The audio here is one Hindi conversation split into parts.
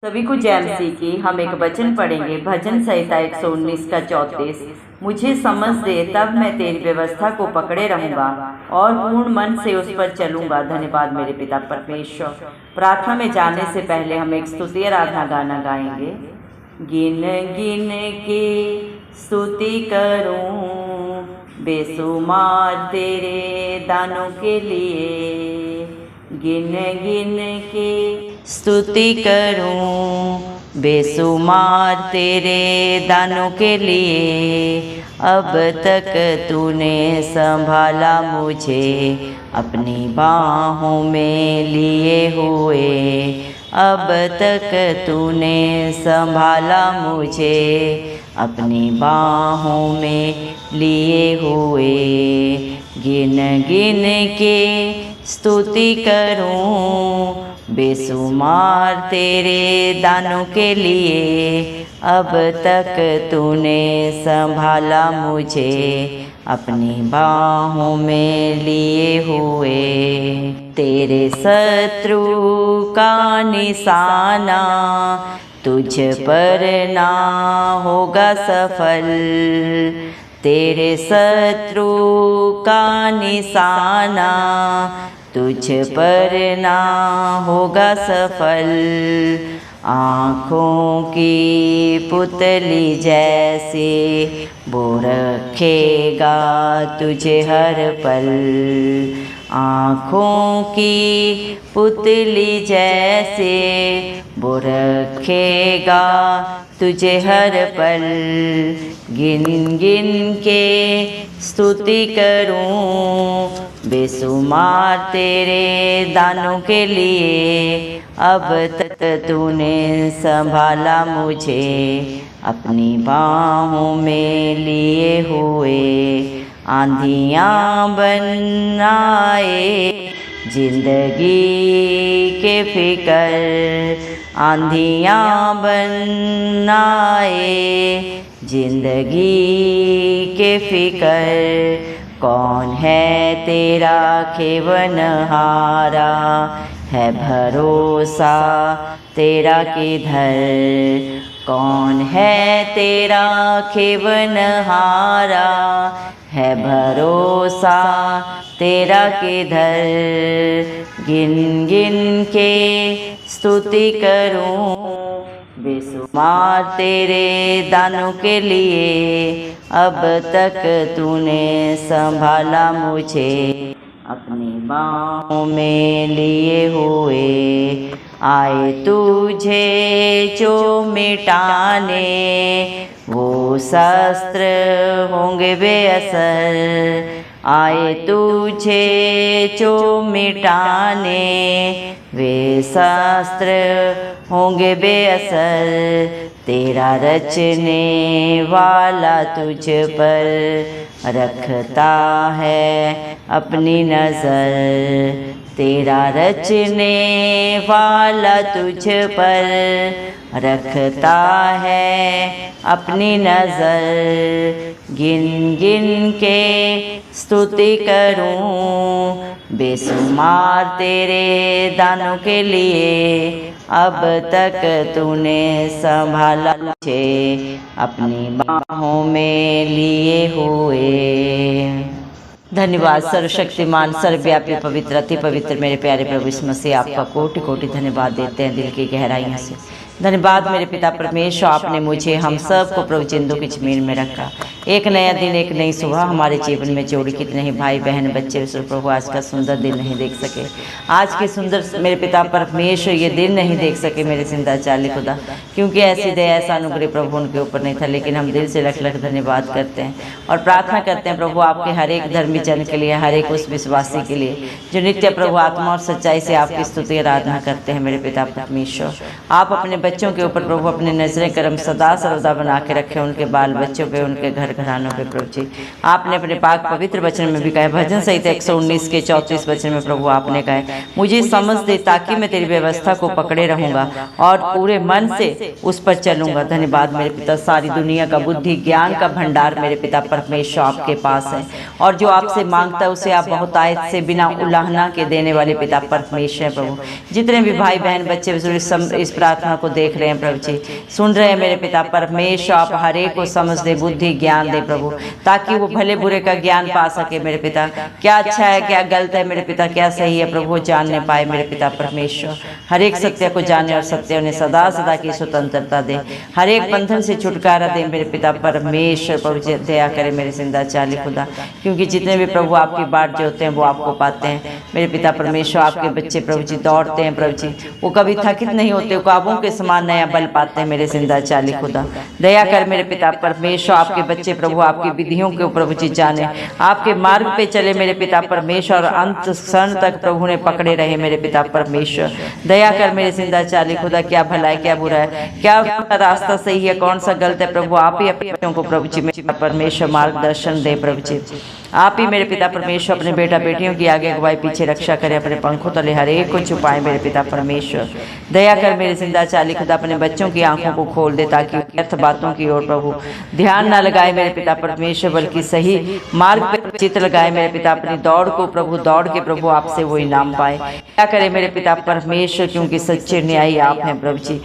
सभी को जय मसीह की। हम एक वचन पढ़ेंगे, भजन संहिता 119 का 34। मुझे समझ दे तब मैं तेरी व्यवस्था को पकड़े रहूंगा और पूर्ण मन से उस पर चलूंगा। धन्यवाद मेरे पिता परमेश्वर। प्रार्थना में जाने से पहले हम एक स्तुति आराधना गाना गाएंगे। गिन गिन के स्तुति करूं बेसुमार तेरे दानों के लिए, गिन गिन के स्तुति करूं बेसुमार तेरे दानों के लिए। अब तक तूने संभाला मुझे अपनी बाहों में लिए हुए, अब तक तूने संभाला मुझे अपनी बाहों में लिए हुए। गिन गिन के स्तुति करूं बेसुमार तेरे दानों के लिए, अब तक तूने संभाला मुझे अपनी बाहों में लिए हुए। तेरे शत्रु का निशाना तुझ पर ना होगा सफल, तेरे शत्रु का निशाना तुझ पर ना होगा सफल। आँखों की पुतली जैसे वो रखेगा तुझे हर पल, आँखों की पुतली जैसे वो रखेगा तुझे हर पल। गिन गिन के स्तुति करूं बेसुमार तेरे दानों के लिए, अब तक तूने संभाला मुझे अपनी बाहों में लिए हुए। आंधियाँ बन आए जिंदगी के फिकर, आंधियाँ बन आए जिंदगी के फिकर। कौन है तेरा खेवनहारा, है भरोसा तेरा किधर। कौन है तेरा खेवनहारा, है भरोसा तेरा किधर। गिन गिन के स्तुति करूं बेसुमार तेरे दानों के लिए, अब तक तूने संभाला मुझे अपनी बाहों में लिए हुए। आए तुझे जो मिटाने वो शस्त्र होंगे बेअसर, आए तुझे जो मिटाने वे शस्त्र होंगे बेअसर। तेरा रचने वाला तुझ पर रखता है अपनी नज़र, तेरा रचने वाला तुझ पर रखता है अपनी नज़र। गिन गिन के स्तुति करूं बेसुमार तेरे दानों के लिए, अब तक तूने संभाला मुझे अपनी बाहों में लिए हुए। धन्यवाद सर्वशक्तिमान सर्वव्यापी पवित्र अति पवित्र मेरे प्यारे प्रभु यीशु मसीह, आपका कोटि कोटि धन्यवाद देते हैं दिल की गहराइयों से। धन्यवाद मेरे पिता परमेश्वर, आपने मुझे हम सब को प्रभु जिंदों की जमीन में रखा। एक नया दिन, एक नई सुबह हमारे जीवन में जोड़ी। कितने ही भाई बहन बच्चे प्रभु आज का सुंदर दिन नहीं देख सके, आज के सुंदर मेरे पिता परमेश्वर ये दिन नहीं देख सके मेरे जिंदा चाली खुदा, क्योंकि ऐसी दया ऐसा अनुग्रह प्रभु उनके ऊपर नहीं था। लेकिन हम दिल से लख लख धन्यवाद करते हैं और प्रार्थना करते हैं प्रभु आपके हर एक धर्मी जन के लिए, हर एक उस विश्वासी के लिए जो नित्य प्रभु आत्मा और सच्चाई से आपकी स्तुति आराधना करते हैं। मेरे पिता परमेश्वर, आप अपने बच्चों के ऊपर प्रभु अपने नजरें करम सदा सर्वदा बना के रखे, उनके बाल बच्चों पे, उनके घर घरानों पे प्रभु जी। आपने अपने पाक पवित्र वचन में भी कहा, भजन संहिता 119 के 34 वचन में प्रभु आपने कहा, मुझे समझ दे ताकि मैं तेरी व्यवस्था को पकड़े रहूंगा और पूरे मन से उस पर चलूंगा। धन्यवाद मेरे पिता, सारी दुनिया का बुद्धि ज्ञान का भंडार मेरे पिता परमेश्वर आपके पास है, और जो आपसे मांगता है उसे आप बहुतायत से बिना उल्लंघना के देने वाले पिता परमेश्वर प्रभु। जितने भी भाई बहन बच्चे इस प्रार्थना को देख रहे हैं प्रभु जी, सुन रहे हैं मेरे पिता परमेश्वर। आप हर एक को समझ दे, बुद्धि ज्ञान दे प्रभु, ताकि वो भले बुरे का ज्ञान पा सके मेरे पिता। क्या अच्छा है, क्या गलत है मेरे पिता, क्या सही है प्रभु, वो जानने पाए मेरे पिता परमेश्वर। हर एक सत्य को जाने और सत्य उन्हें सदा सदा की स्वतंत्रता दे, हर एक बंधन से छुटकारा दे मेरे पिता परमेश्वर। प्रभु जी दया करे मेरे जिंदा चाली खुदा, क्योंकि जितने भी प्रभु आपकी बाट जोते हैं वो आपको पाते हैं मेरे पिता परमेश्वर। आपके बच्चे प्रभु जी दौड़ते हैं प्रभु जी, वो कभी थकित नहीं होते, ख्वाबों के समान नया बल पाते हैं मेरे जिंदा चाली खुदा। दया कर मेरे पिता परमेश्वर, आपके बच्चे प्रभु आपकी विधियों को प्रभु जी जाने, आपके मार्ग पे चले मेरे पिता परमेश्वर, और अंत क्षण तक प्रभु ने पकड़े रहे मेरे पिता परमेश्वर। दया कर मेरे जिंदा चाली खुदा, क्या भला है क्या बुरा है, क्या रास्ता सही है कौन सा गलत है प्रभु, आप ही अपने बच्चों को प्रभु जी मेरे परमेश्वर मार्गदर्शन दे प्रभु जी। आप ही मेरे पिता परमेश्वर अपने बेटा बेटियों की आगे अगुवाई पीछे रक्षा करें, अपने पंखों तले हर एक को छुपाए मेरे पिता परमेश्वर। दया कर मेरे जिंदा चाली खुदा, अपने बच्चों की आंखों को खोल दे ताकि व्यर्थ बातों की ओर प्रभु ध्यान न लगाए मेरे पिता परमेश्वर, बल्कि सही मार्ग पर चित लगाए मेरे पिता। अपनी दौड़ को प्रभु दौड़ के प्रभु आपसे वो इनाम पाए। क्या करे मेरे पिता परमेश्वर, क्योंकि सच्चे न्यायी आप हैं प्रभु जी,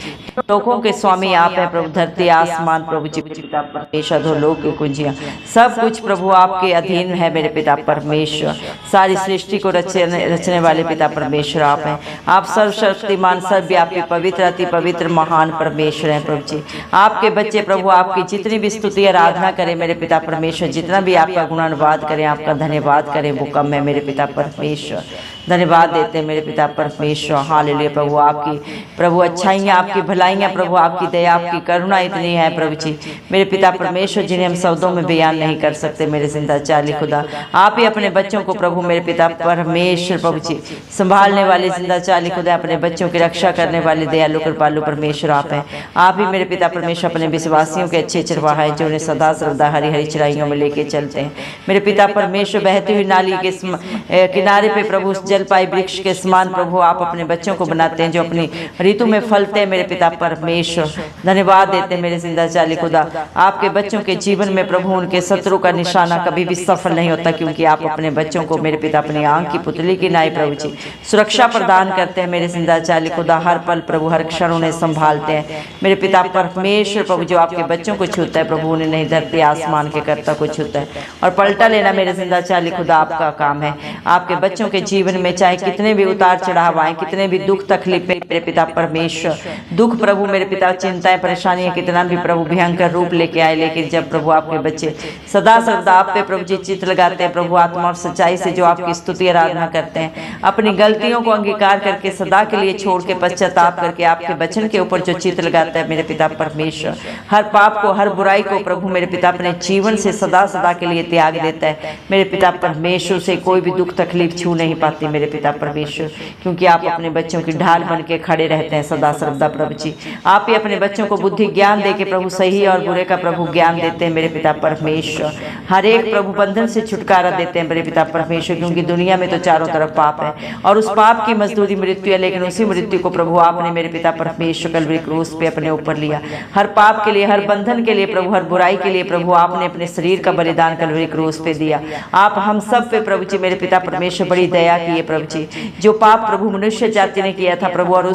लोगों के स्वामी आप हैं प्रभु। धरती आसमान प्रभु जी पिता परमेश्वर, दो लोग की कुंजियां सब कुछ प्रभु आपके अधीन है मेरे पिता परमेश्वर। सारी सृष्टि को रचने वाले पिता परमेश्वर आप हैं। आप सर्वशक्तिमान, सर्वव्यापी, पवित्र, अति पवित्र, महान परमेश्वर हैं प्रभु जी। आपके बच्चे प्रभु आपकी जितनी भी स्तुति आराधना करें मेरे पिता परमेश्वर, जितना भी आपका गुणानुवाद करें, आपका धन्यवाद करें, वो कम है मेरे पिता परमेश्वर। धन्यवाद देते हैं मेरे पिता परमेश्वर। हालेलुया प्रभु, आपकी प्रभु अच्छाइयाँ, आपकी भलाइयाँ प्रभु, आपकी दया, आपकी करुणा इतनी है प्रभु जी मेरे पिता परमेश्वर, जिन्हें हम शब्दों में बयान नहीं कर सकते मेरे जिंदा चाली खुदा। आप ही अपने बच्चों को प्रभु मेरे पिता परमेश्वर प्रभु जी संभालने वाले जिंदा चाली खुदा, अपने बच्चों की रक्षा करने वाले दयालु कृपालु परमेश्वर आप हैं। आप ही मेरे पिता परमेश्वर अपने विश्वासियों के अच्छे चरवाहा है, जो उन्हें सदा सर्वदा हरी हरी चराइयों में लेके चलते हैं मेरे पिता परमेश्वर। बहती हुई नाली के किनारे पे प्रभु जलपाई वृक्ष के समान प्रभु आप अपने बच्चों को बनाते हैं, जो अपनी ऋतु में फलते हैं मेरे पिता परमेश्वर। धन्यवाद देते हैं मेरे जिंदा चाली खुदा। आपके बच्चों के जीवन में प्रभु उनके शत्रु का निशाना कभी भी सफल नहीं होता, क्योंकि आप अपने बच्चों को मेरे पिता अपनी आंख की पुतली की नाई प्रभु जी सुरक्षा प्रदान करते हैं मेरे जिंदा चाली खुदा। हर पल प्रभु हर क्षण उन्हें संभालते हैं मेरे पिता परमेश्वर प्रभु। जो आपके बच्चों को छूता है प्रभु, उन्हें नहीं धरती आसमान के कर्ता को छूता है, और पलटा लेना मेरे जिंदा चाली खुदा आपका काम है। आपके बच्चों के जीवन में चाहे कितने भी उतार चढ़ाव आए, कितने भी दुख तकलीफ मेरे पिता परमेश्वर, दुख प्रभु मेरे पिता, चिंताएं परेशानियां कितना भी प्रभु भयंकर रूप लेके आए, लेकिन जब प्रभु आपके बच्चे सदा सर्वदा आप पे प्रभु जी चित्त लगाते हैं प्रभु, आत्मा और सच्चाई से जो आपकी स्तुति आराधना करते हैं, अपनी गलतियों को अंगीकार करके सदा के लिए छोड़ के पश्चाताप करके आपके वचन के ऊपर जो चित्त लगाता है मेरे पिता परमेश्वर, हर पाप को हर बुराई को प्रभु मेरे पिता अपने जीवन से सदा सदा के लिए त्याग देता है मेरे पिता परमेश्वर। से कोई भी दुख तकलीफ छू नहीं पाती मेरे पिता परमेश्वर, क्योंकि आप अपने बच्चों की ढाल बन के खड़े रहते हैं सदा सर्वदा प्रभु जी। आप ही अपने बच्चों को बुद्धि ज्ञान दे के प्रभु सही और बुरे का प्रभु ज्ञान देते हैं मेरे पिता परमेश्वर। हर एक प्रभु बंधन से छुटकारा देते हैं मेरे पिता परमेश्वर, क्योंकि दुनिया में तो चारों तरफ पाप है, और उस पाप की मजदूरी मृत्यु है, लेकिन उसी मृत्यु को प्रभु आपने मेरे पिता परमेश्वर कलवरी क्रूस पे अपने ऊपर लिया। हर पाप के लिए, हर बंधन के लिए प्रभु, हर बुराई के लिए प्रभु आपने अपने शरीर का बलिदान कलवरी क्रूस पे दिया। आप हम सब पे प्रभु जी मेरे पिता परमेश्वर बड़ी दया की है प्रभु जी। जो पाप प्रभु मनुष्य जाति ने किया था प्रभु, और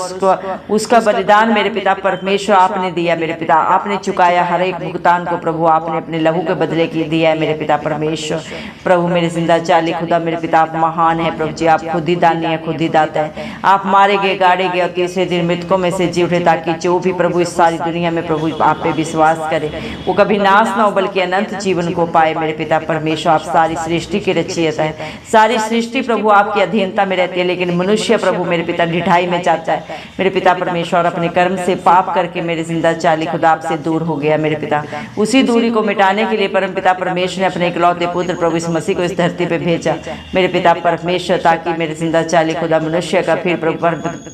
उसका बलिदान मेरे पिता परमेश्वर आपने दिया मेरे पिता, आपने चुकाया हर एक भुगतान को प्रभु, आपने अपने लहू के बदले की दिया है मेरे पिता परमेश्वर प्रभु मेरे जिंदा चाली खुदा। मेरे पिता आप महान है प्रभु जी, आप खुद ही दानी है, खुद ही दाता है। आप मारे गए, गाड़े गए और तीसरे दिन मृतकों में से जी उठे, ताकि जो भी प्रभु इस सारी दुनिया में प्रभु आप पे विश्वास करे वो कभी नाश ना हो, बल्कि अनंत जीवन को पाए मेरे पिता परमेश्वर। आप सारी सृष्टि की रचयिता है, सारी सृष्टि प्रभु आपकी अधीनता में रहती है, लेकिन मनुष्य प्रभु मेरे पिता ढिठाई में जाता है मेरे पिता परमेश्वर, और अपने कर्म से पाप करके मेरे जिंदा चाली खुदा आपसे दूर हो गया मेरे पिता। उसी दूरी को मिटाने के लिए परम पिता परमेश्वर ने अपने इकलौते पुत्र प्रभु इस मसीह को इस धरती पे भेजा मेरे पिता परमेश्वर, ताकि मेरे जिंदा चाली खुदा मनुष्य का फिर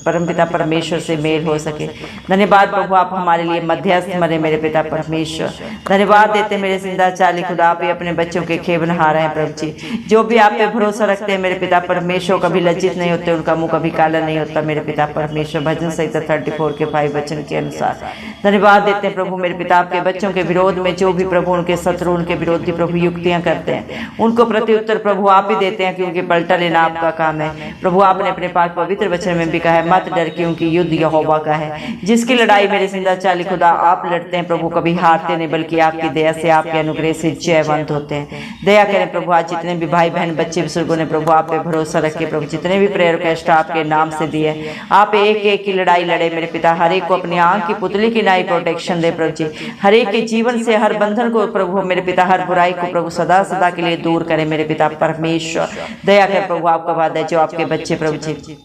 परम पिता परमेश्वर से मेल हो सके। धन्यवाद प्रभु, आप हमारे लिए मध्यस्थ बने मेरे पिता परमेश्वर। धन्यवाद देते मेरे जिंदा चाली खुदा, आप ही अपने बच्चों के खेवनहार हैं प्रभु जी। जो भी आप पे भरोसा रखते हैं मेरे पिता परमेश्वर, परमेश्वर कभी लज्जित नहीं होते, उनका मुंह कभी काला नहीं होता मेरे पिता परमेश्वर। भजन संहिता 34 के 5 वचन के अनुसार धन्यवाद देते हैं प्रभु मेरे पिता, आपके बच्चों के विरोध में जो भी प्रभु उनके शत्रु, उनके विरोधी प्रभु युक्तियां करते हैं, उनको प्रत्युत्तर प्रभु आप ही देते हैं, क्योंकि पलटा लेना आपका काम है प्रभु। आपने अपने पाक पवित्र वचन में भी कहा है, मत डर क्योंकि युद्ध यहोवा का है। जिसकी लड़ाई मेरे जिंदा चाली खुदा आप लड़ते हैं प्रभु, कभी हारते नहीं, बल्कि आपकी दया से, आपके अनुग्रह से जयवंत होते हैं। दया करें प्रभु, आज जितने भी भाई बहन बच्चे बुजुर्गों ने प्रभु आप पे भरोसा रखे प्रभु, जितने भी प्रेयर रिक्वेस्ट आपके नाम से दिए, आप एक एक की लड़ाई लड़े मेरे पिता, हर एक को अपनी आंख की पुतली की नाई प्रोटेक्शन दे प्रभु जी, हर एक के जीवन से हर बंधन को प्रभु मेरे पिता, हर बुराई को प्रभु सदा सदा के लिए दूर करें मेरे पिता परमेश्वर। दया कर प्रभु, आपका वादा है जो आपके बच्चे प्रभु जी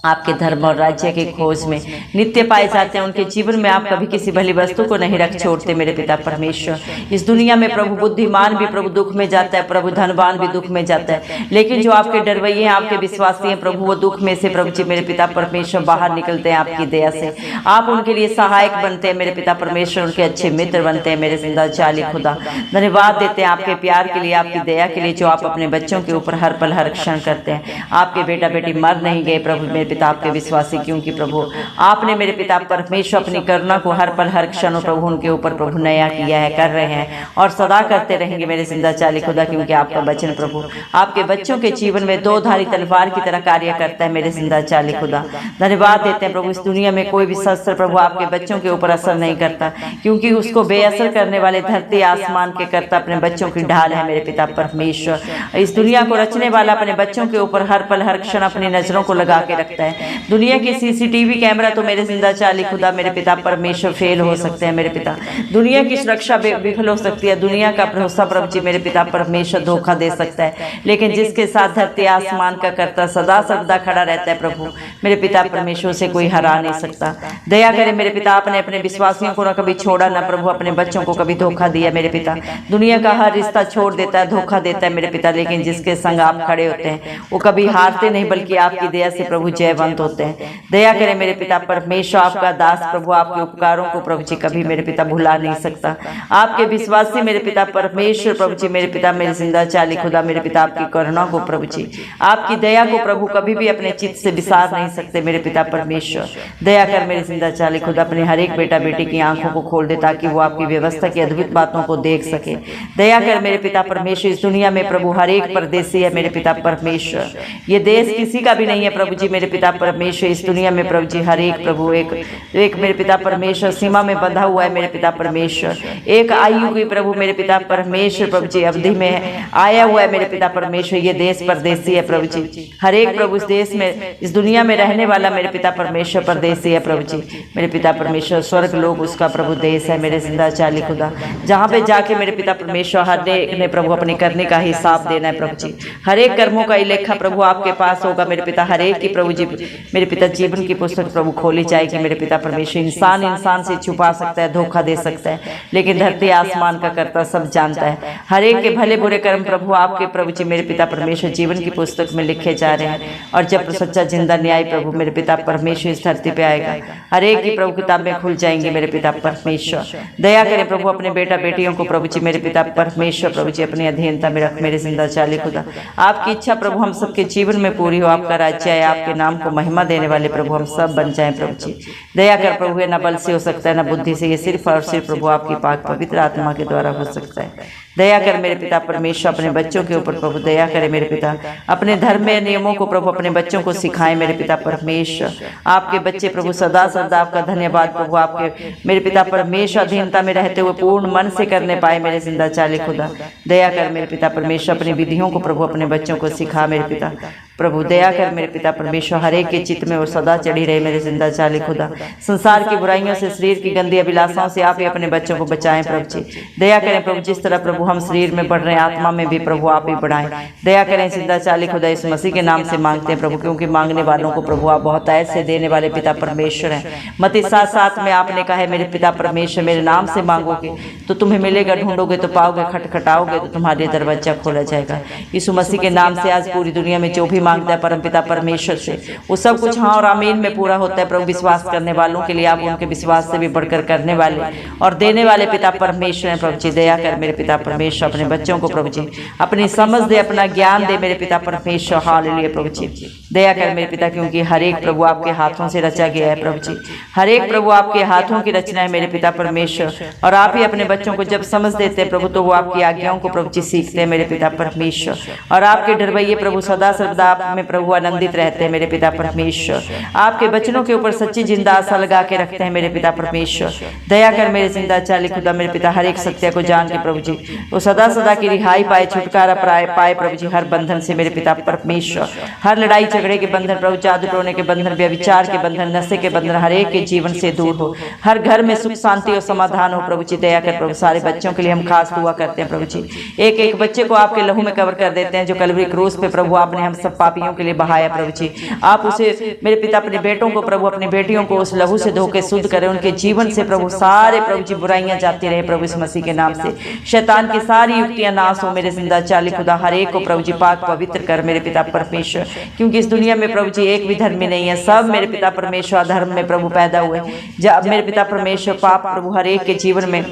आपके धर्म और राज्य की खोज में नित्य पाए जाते हैं, उनके जीवन में आप कभी किसी भली वस्तु को नहीं रख छोड़ते मेरे पिता परमेश्वर। इस दुनिया में प्रभु बुद्धिमान भी प्रभु दुख में जाता है प्रभु, धनवान भी दुख में जाता है, लेकिन जो आपके डरवैये हैं, आपके विश्वासी हैं प्रभु, वो दुख में से प्रभु जी मेरे पिता परमेश्वर बाहर निकलते हैं आपकी दया से। आप उनके लिए सहायक बनते हैं मेरे पिता परमेश्वर, उनके अच्छे मित्र बनते हैं मेरे जिंदा चाली खुदा। धन्यवाद देते हैं आपके प्यार के लिए, आपकी दया के लिए, जो आप अपने बच्चों के ऊपर हर पल हर क्षण करते हैं। आपके बेटा बेटी मर नहीं गए प्रभु मेरे पिता आपके विश्वासी, क्योंकि प्रभु आपने मेरे पिता परमेश्वर अपनी करुणा को हर पल हर क्षण प्रभु उनके ऊपर प्रभु नया किया है, कर रहे हैं और सदा करते रहेंगे मेरे जिंदा चाली खुदा, क्योंकि आपका वचन प्रभु आपके बच्चों के जीवन में दो धारी तलवार की तरह कार्य करता है मेरे जिंदा चाली खुदा। धन्यवाद देते हैं प्रभु, इस दुनिया में कोई भी शस्त्र प्रभु आपके बच्चों के ऊपर असर नहीं करता, क्योंकि उसको बेअसर करने वाले धरती आसमान के करता अपने बच्चों की ढाल है मेरे पिता परमेश्वर। इस दुनिया को रचने वाला अपने बच्चों के ऊपर हर पल हर क्षण अपनी नजरों को लगा के रखता है। दुनिया की सीसीटीवी कैमरा तो मेरे जिंदा चाली खुदा मेरे पिता परमेश्वर फेल हो सकते हैं मेरे पिता, दुनिया की सुरक्षा विफल हो सकती है, दुनिया का भरोसा प्रभु जी मेरे पिता परमेश्वर धोखा दे सकता है, लेकिन जिसके साथ धरती आसमान का करता सदा सर्वदा खड़ा रहता है प्रभु मेरे पिता परमेश्वर से कोई हरा नहीं सकता। दया करे मेरे पिता, आपने अपने विश्वासियों को न कभी छोड़ा न प्रभु अपने बच्चों को कभी धोखा दिया मेरे पिता। दुनिया का हर रिश्ता छोड़ देता है, धोखा देता है मेरे पिता, लेकिन जिसके संग आप खड़े होते हैं वो कभी हारते नहीं, बल्कि आपकी दया से प्रभु जयवंत होते हैं। दया करें मेरे पिता परमेश्वर, आपका दास प्रभु आपके उपकारों को प्रभु जी कभी मेरे पिता भुला नहीं सकता। आपके विश्वासी मेरे पिता परमेश्वर प्रभु जी मेरे पिता मेरे जिंदा चाली खुदा मेरे पिता आपकी करुणा को प्रभु जी आपकी दया को प्रभु कभी भी अपने चित्त से विसार नहीं सकते मेरे पिता परमेश्वर। दया कर मेरे जिंदा चाली खुदा अपने हर एक बेटा बेटी की आंखों को खोल दे, ताकि वो आपकी व्यवस्था की अद्भुत बातों को देख सके। दया कर मेरे पिता परमेश्वर, इस दुनिया में प्रभु हर एक परदेसी है मेरे पिता परमेश्वर, ये देश किसी का भी नहीं है प्रभु जी मेरे पिता परमेश्वर। इस दुनिया में प्रभु जी हर एक प्रभु एक मेरे पिता परमेश्वर सीमा में बंधा हुआ है मेरे पिता परमेश्वर, एक आयु की प्रभु मेरे पिता परमेश्वर प्रभु जी अवधि में आया हुआ है मेरे पिता परमेश्वर। ये देश परदेसी है प्रभु जी, हर एक प्रभु इस देश में इस दुनिया में रहने वाला मेरे पिता परमेश्वर परदेसी है प्रभु जी मेरे पिता परमेश्वर। स्वर्ग लोग उसका प्रभु देश है मेरे जिंदा चाली खुदा, जहाँ पे जाके मेरे पिता परमेश्वर हर एक ने प्रभु अपने करने का हिसाब देना है प्रभु जी। हर एक कर्मों का लेखा प्रभु आपके पास होगा मेरे पिता, हर एक की प्रभु जी मेरे पिता जीवन की पुस्तक प्रभु खोली जाएगी मेरे पिता परमेश्वर। इंसान से छुपा सकता है, धोखा दे सकता है, लेकिन धरती आसमान का करता सब जानता है। हर एक के भले बुरे कर्म प्रभु आपके प्रभु जी मेरे पिता परमेश्वर जीवन की पुस्तक में लिखे जा रहे हैं, और जब सच्चा जिंदा न्याय प्रभु मेरे पिता परमेश्वर इस धरती पे आएगा, हर एक की प्रभु किताबें खुल जाएंगी मेरे पिता परमेश्वर। दया करें प्रभु अपने बेटा बेटियों को प्रभु जी मेरे पिता परमेश्वर प्रभु जी अपनी अधीनता में रख मेरे जिंदा चाली खुदा। आपकी इच्छा प्रभु हम सबके जीवन में पूरी हो, आपका राज्य है, आपके नाम को महिमा देने वाले प्रभु हम सब बन जाएं प्रभु जी। दया कर प्रभु, न बल से हो सकता है न बुद्धि से, ये सिर्फ और सिर्फ प्रभु आपकी पाक पवित्र आत्मा के द्वारा हो सकता है। दया कर मेरे पिता परमेश्वर अपने बच्चों के ऊपर प्रभु दया करे मेरे पिता, अपने धर्म में नियमों को प्रभु अपने बच्चों को सिखाए मेरे पिता परमेश्वर। आपके बच्चे प्रभु सदा सदा आपका धन्यवाद प्रभु आपके मेरे पिता परमेश्वर अधीनता में रहते हुए पूर्ण मन से करने पाए मेरे जिंदा चाली खुदा। दया कर मेरे पिता परमेश्वर अपनी विधियों को प्रभु अपने बच्चों को सिखा मेरे पिता प्रभु। दया कर मेरे पिता परमेश्वर हर एक के चित्त में और सदा चढ़ी रहे मेरे जिंदा चाली खुदा। संसार की बुराइयों से, शरीर की गंदी अभिलाषाओं से आप ही अपने बच्चों को बचाएं प्रभु जी। दया करें प्रभु, जिस तरह प्रभु हम शरीर में बढ़ रहे हैं, आत्मा में भी प्रभु आप ही बढ़ाएं। दया करें जिंदा चाली खुदा, इस मसीह के नाम से मांगते हैं प्रभु, क्योंकि मांगने वालों को प्रभु आप बहुत ऐसे देने वाले पिता परमेश्वर हैं। मत्ती 7:7 में आपने कहा है मेरे पिता परमेश्वर मेरे नाम से मांगोगे तो तुम्हें मिलेगा, ढूंढोगे तो पाओगे, खटखटाओगे तो तुम्हारे दरवाजा खोला जाएगा। यीशु मसीह के नाम से आज पूरी दुनिया में जो भी मांगता है परम पिता परमेश्वर से, वो सब कुछ हाँ और आमीन में पूरा होता है प्रभु। विश्वास करने वालों के लिए आप उनके विश्वास से भी बढ़कर करने वाले और देने वाले पिता परमेश्वर हैं प्रभु जी। दया कर मेरे पिता परमेश्वर अपने बच्चों को प्रभु जी अपनी समझ दे, अपना ज्ञान दे मेरे पिता परमेश्वर। हालेलुया प्रभु जी, दया कर मेरे पिता, क्योंकि हर एक प्रभु आपके हाथों से रचा गया है प्रभु जी, हर एक प्रभु आपके हाथों की रचना है मेरे पिता परमेश्वर। और आप ही अपने बच्चों को जब समझ देते हैं प्रभु, तो वो आपकी आज्ञाओं को प्रभु जी सीखते हैं मेरे पिता परमेश्वर। और आपके डरवैये प्रभु सदा सर्वदा आप में प्रभु आनंदित रहते हैं मेरे पिता परमेश्वर। आपके बचनों के ऊपर सच्ची जिंदा आशा लगा के रखते हैं मेरे पिता परमेश्वर। दया कर मेरे जिंदा चाली खुदा मेरे पिता, हर एक सत्य को जान के प्रभु जी वो सदा सदा की रिहाई पाए, छुटकारा पाए प्रभु जी हर बंधन से मेरे पिता परमेश्वर। हर लड़ाई झगड़े के बंधन प्रभु, जादू टोने के बंधन, व्यभिचार के बंधन, नशे के बंधन हर एक के जीवन से दूर हो। हर घर में सुख शांति और समाधान हो प्रभु जी। दया कर प्रभु, सारे बच्चों के लिए हम खास दुआ करते हैं प्रभु जी। एक एक बच्चे को आपके लहू में कवर कर देते हैं, जो कलवरी क्रूस पे प्रभु आपने हम सब पापियों के लिए बहाया प्रभु जी। आप उसे मेरे पिता अपने बेटों को प्रभु, अपनी बेटियों को उस लहू से धो के शुद्ध करें, उनके जीवन से प्रभु सारे प्रभु जी बुराइयां जाती रहे प्रभु इस मसीह के नाम से। शैतान की सारी युक्तियां नाश हो मेरे जिंदा चाली खुदा, हर एक को प्रभु जी पाक पवित्र कर मेरे पिता परमेश्वर। क्योंकि इस दुनिया में प्रभु जी एक भी धर्मी नहीं है, सब मेरे पिता परमेश्वर अधर्म में प्रभु पैदा हुए। जब मेरे पिता परमेश्वर पाप प्रभु हर एक के जीवन में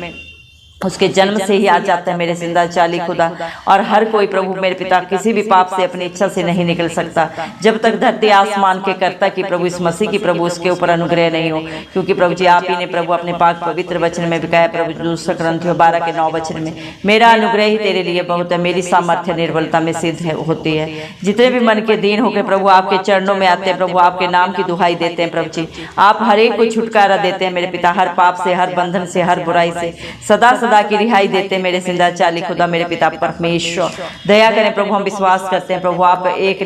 उसके जन्म से ही आ जाता है मेरे जिंदा चाली खुदा। और हर कोई प्रभु मेरे पिता किसी भी पाप से अपनी इच्छा से नहीं निकल सकता, जब तक धरती आसमान के कर्ता की प्रभु इस मसीह की प्रभु उसके ऊपर अनुग्रह नहीं हो। क्योंकि प्रभु जी आप ही ने प्रभु अपने पाक पवित्र वचन में बिकाया प्रभु, दूसरा ग्रंथियों 12:9 में, मेरा अनुग्रह ही तेरे लिए बहुत है, मेरी सामर्थ्य निर्बलता में सिद्ध होती है। जितने भी मन के दीन होकर प्रभु आपके चरणों में आते हैं प्रभु, आपके नाम की दुहाई देते हैं प्रभु जी, आप हर एक को छुटकारा देते हैं मेरे पिता, हर पाप से, हर बंधन से, हर बुराई से सदा सदा की रिहाई देते मेरे जिंदा चाली खुदा मेरे पिता परमेश्वर। दया करें प्रभु, हम विश्वास करते हैं प्रभु आप एक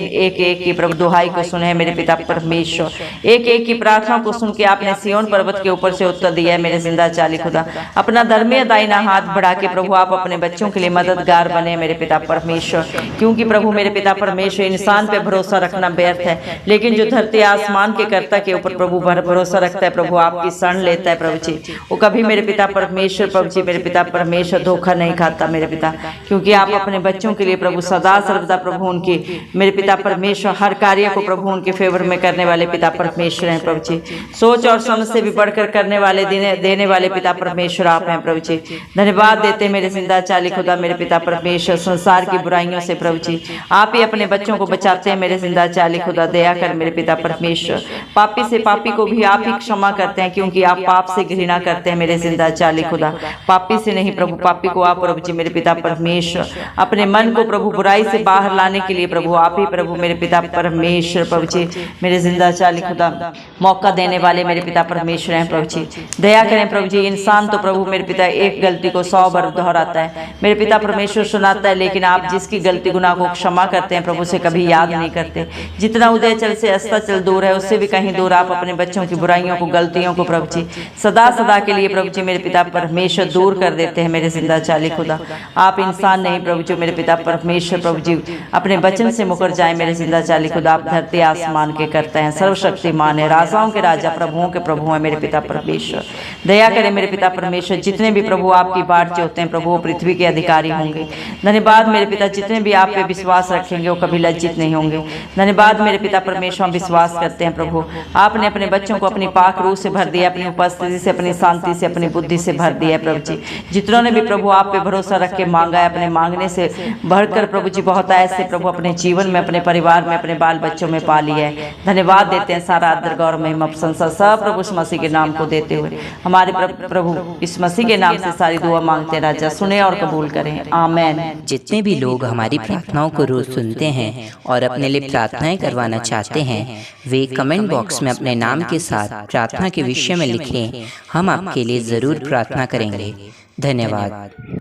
की प्रभु दुहाई को सुने मेरे पिता परमेश्वर। एक एक की प्रार्थना को सुन के आपने सियोन पर्वत के ऊपर से उत्तर दिया है मेरे जिंदा चाली खुदा। अपना धर्मी दाहिना हाथ बढ़ा के प्रभु आप अपने बच्चों के लिए मददगार बने मेरे पिता परमेश्वर। क्योंकि प्रभु मेरे पिता परमेश्वर इंसान पे भरोसा रखना व्यर्थ है, लेकिन जो धरती आसमान के कर्ता के ऊपर प्रभु भरोसा रखता है प्रभु आपकी शरण लेता है प्रभु जी, वो कभी मेरे पिता परमेश्वर प्रभु जी मेरे पिता परमेश्वर धोखा नहीं खाता मेरे पिता। क्योंकि आप अपने बच्चों के लिए प्रभु सदा सर्वदा प्रभु उनकी मेरे पिता परमेश्वर हर कार्य को प्रभु उनके फेवर में करने वाले पिता परमेश्वर हैं प्रभु जी। सोच और समझ से भी बढ़कर करने वाले देने वाले पिता परमेश्वर आप हैं प्रभु जी। धन्यवाद देते मेरे जिंदा चाली खुदा मेरे पिता परमेश्वर। संसार की बुराइयों से प्रभु जी आप ही अपने बच्चों को बचाते हैं मेरे जिंदा चाली खुदा। दया कर मेरे पिता परमेश्वर, पापी से पापी को भी आप ही क्षमा करते हैं, क्योंकि आप पाप से घृणा करते हैं मेरे जिंदा चाली खुदा। पापी से नहीं प्रभु, पापी को आप प्रभु जी मेरे पिता परमेश्वर अपने मन को प्रभु बुराई से बाहर लाने के लिए प्रभु आप ही प्रभु मेरे पिता परमेश्वर प्रभु जी मेरे जिंदा चाली खुदा मौका देने वाले मेरे पिता परमेश्वर हैं प्रभु जी। दया करें प्रभु जी, इंसान तो प्रभु मेरे पिता एक गलती को 100 बार दोहराता है मेरे पिता परमेश्वर सुनाता है, लेकिन आप जिसकी गलती गुनाह को क्षमा करते हैं प्रभु से कभी याद नहीं करते। जितना उदयचल से अस्ताचल दूर है उससे भी कहीं दूर आप अपने बच्चों की बुराइयों को गलतियों को प्रभु जी सदा सदा के लिए प्रभु जी मेरे पिता परमेश्वर दूर कर देते हैं मेरे जिंदा चाली खुदा। आप इंसान नहीं प्रभु जो मेरे पिता परमेश्वर प्रभु जी अपने वचन से मुकर जाए मेरे जिंदा चाली खुदा। आप धरती आसमान के करते हैं, सर्वशक्तिमान है, राजाओं के राजा, प्रभुओं के प्रभु हैं मेरे पिता परमेश्वर। दया करें मेरे पिता परमेश्वर, जितने भी प्रभु आपकी बाट चाहते हैं प्रभु वो पृथ्वी के अधिकारी होंगे। धन्यवाद मेरे पिता, जितने भी आप पे विश्वास रखेंगे वो कभी लज्जित नहीं होंगे। धन्यवाद मेरे पिता परमेश्वर, हम विश्वास करते हैं प्रभु आपने अपने बच्चों को अपनी पाक रूह से भर दिया, अपनी उपस्थिति से, अपनी शांति से, अपनी बुद्धि से भर दिया है प्रभु जी। जितनों ने भी प्रभु आप पे भरोसा रख के मांगा है, अपने मांगने से बढ़कर प्रभु जी बहुत ऐसे प्रभु अपने जीवन में, अपने परिवार में, अपने बाल बच्चों में पा लिया है। धन्यवाद देते हैं, सारा आदर गौर महिमा प्रशंसा सब प्रभु इस मसीह के नाम को देते हुए हमारे प्रभु इस मसीह के नाम से सारी दुआ मांगते हैं राजा, सुने और कबूल करें, आमेन। जितने भी लोग हमारी प्रार्थनाओं को रोज सुनते हैं और अपने लिए प्रार्थनाएं करवाना चाहते हैं, वे कमेंट बॉक्स में अपने नाम के साथ प्रार्थना के विषय में लिखें, हम आपके लिए जरूर प्रार्थना करेंगे। धन्यवाद।